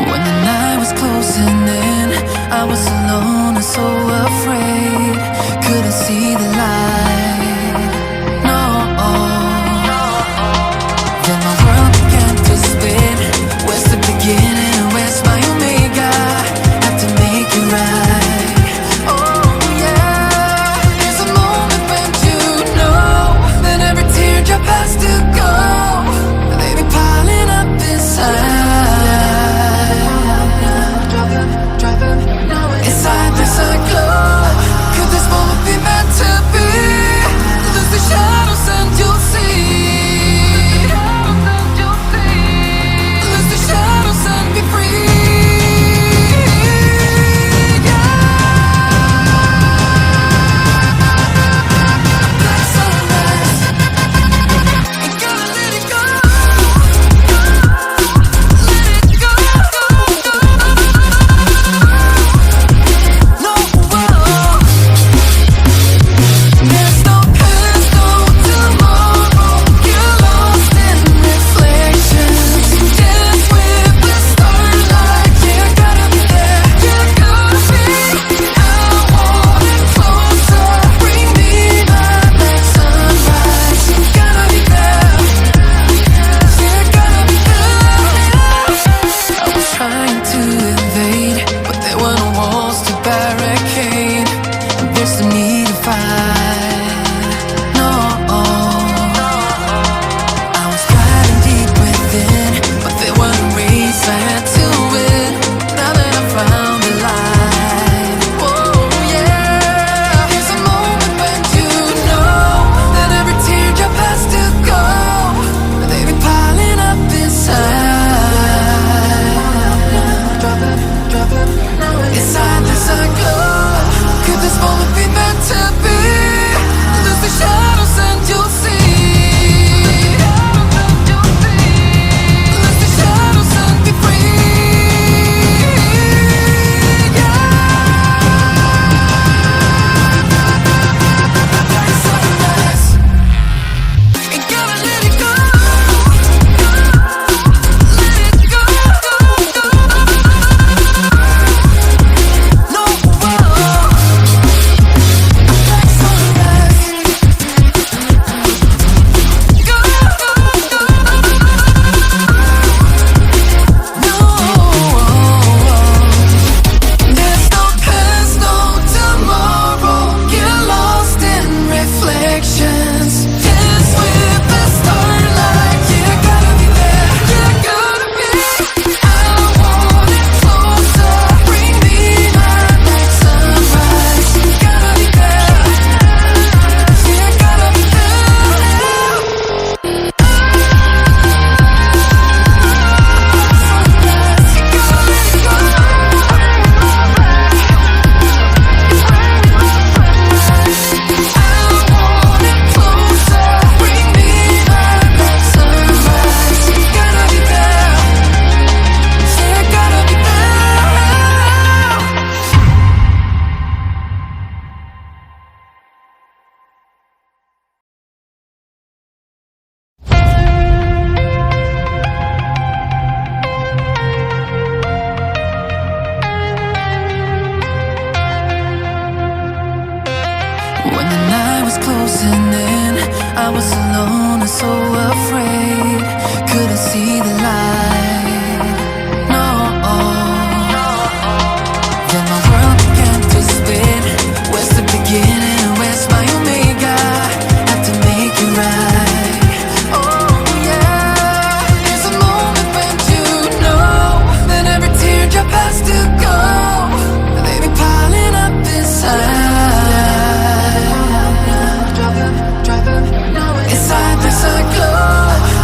When the night was closing in, I was alone and so afraid. Couldn't see the light, no. Then my world began to spin. Where's the beginning and where's my omega? Had to make it right. Oh yeah, there's a moment when you know that every teardrop has to go. They be piling up inside. Inside there's a glow. Could this moment be meant to be? Lose the shadows and you'll see. Lose the shadows and be free. Black sunrise, ain't gotta let it go. Let it go. No, there's no past, no tomorrow. You're lost in reflections. Dance with the starlight. Yeah, gotta be there. Yeah, gotta be. I want it closer. Bring me my black sunrise. Gotta be there. Yeah, gotta be there. I was trying to invade, but there were no walls to barricade. And there's no need to fight, no. I was fighting deep within, but there were no race I had to win. Now that I found the light, oh yeah. There's a moment when you know that every teardrop has to go. They be piling up inside. Inside there's a glow. Could this moment be meant to be? Lose the shadows and you'll see. Lose the shadows and be free. Black sunrise, ain't gotta let it go. Let it go. No, black sunrise, go. No, there's no past, no tomorrow. You're lost in reflections. Dance with the starlight. Yeah, gotta be there. Yeah, gotta be. I want it closer. Bring me my black sunrise. Gotta be there. Yeah, gotta be When the night was closing in, I was alone and so afraid. Couldn't see the light, no. Then my world began to spin. Where's the beginning and where's my omega? Had to make it right. Oh yeah, there's a moment when you know that every teardrop has to go. They be piling up inside. Inside there's a glow.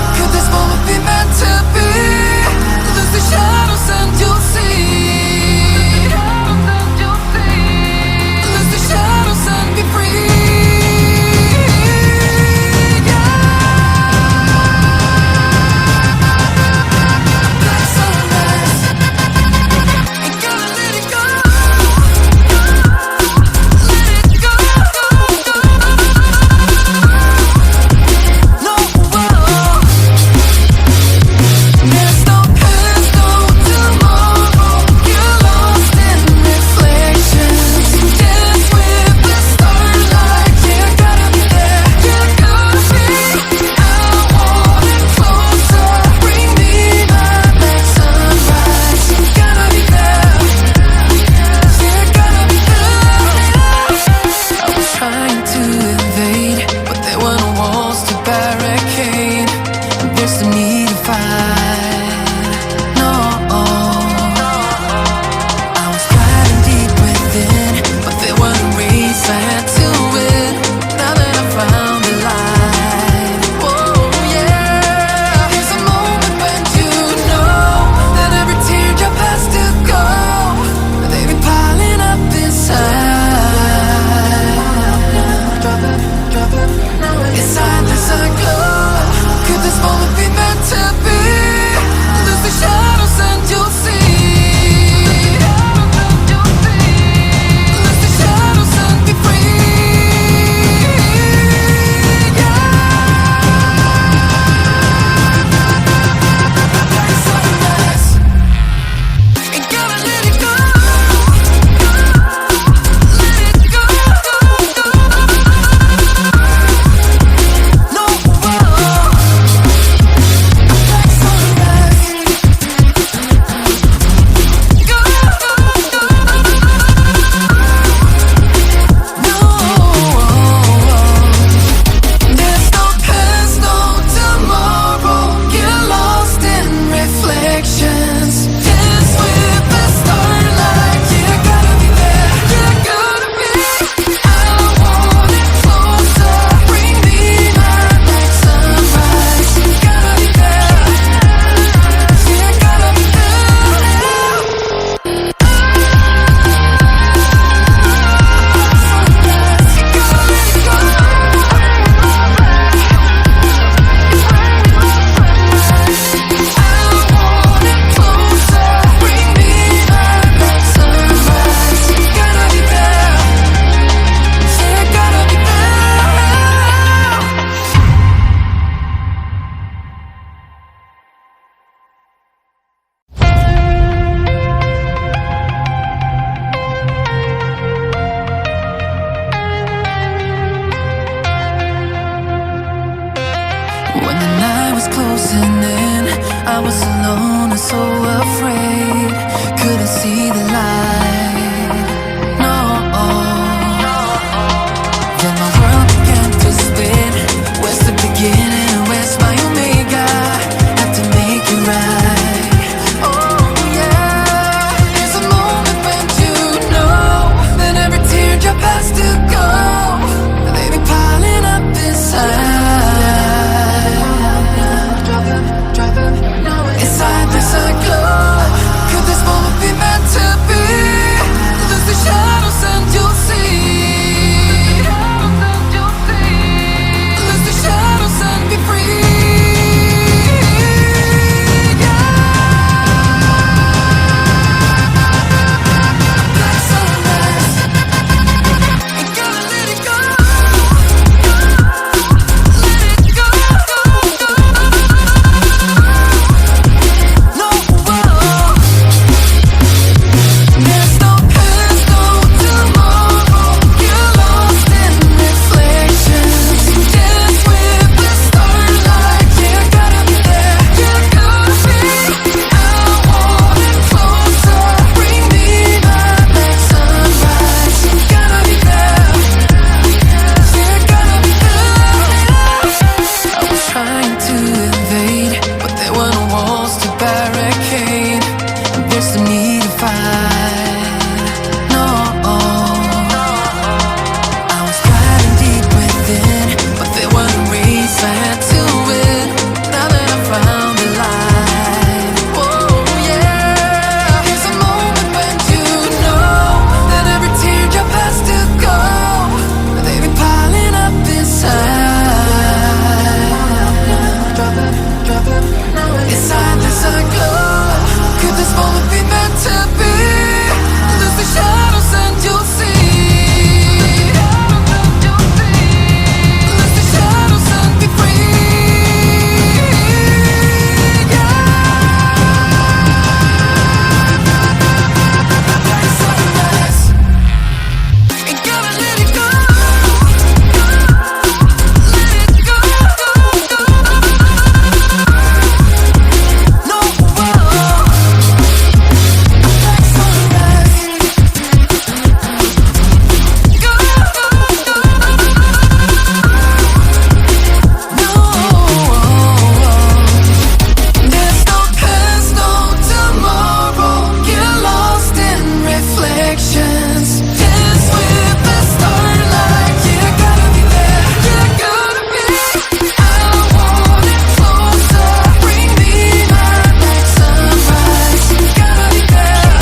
I was alone and so afraid, couldn't see the light. No. Then my world began to spin. Where's the beginning and where's my omega? Had to make it right. Oh yeah. There's a moment when you know that every teardrop has to go. They be piling up inside. Inside there's a glow. Could this moment be meant to be? Lose the shadows and you'll see. Lose the shadows and be free. Black sunrise. Ain't gotta let it go. Let it go. No, there's no past, no tomorrow. You're lost in reflections. Dance with the starlight. Yeah, gotta be there. You gotta be. I want it closer. Bring me back like sunrise. Gotta be there. Yeah, gotta be there. I was trying to invade, but there were no walls to barricade. There's no need to fight. No. I was driving deep within, but there was a race I had to win. Now that I found the light. Oh yeah. There's a moment when you know that every teardrop has to go. They be piling up inside. Inside there's a glow. Could this moment be meant to be? Lose the shadows and you'll see. Lose the shadows and be free. Like sunrise. Ain't gotta let it go. Let it go. No. Like sunrise. Go. No. There's no past, no tomorrow. You're lost in reflections. Dance with the starlight. Yeah, gotta be there. Yeah, gotta be. I want it closer. Bring me back like sunrise. Gotta be there.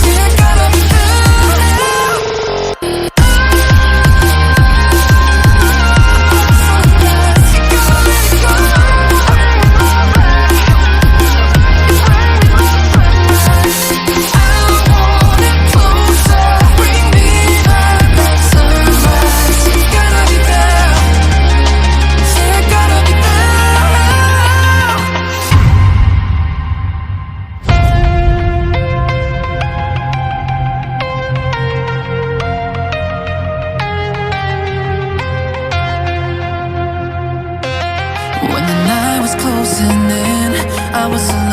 Yeah, gotta be When the night was closing in, I was alone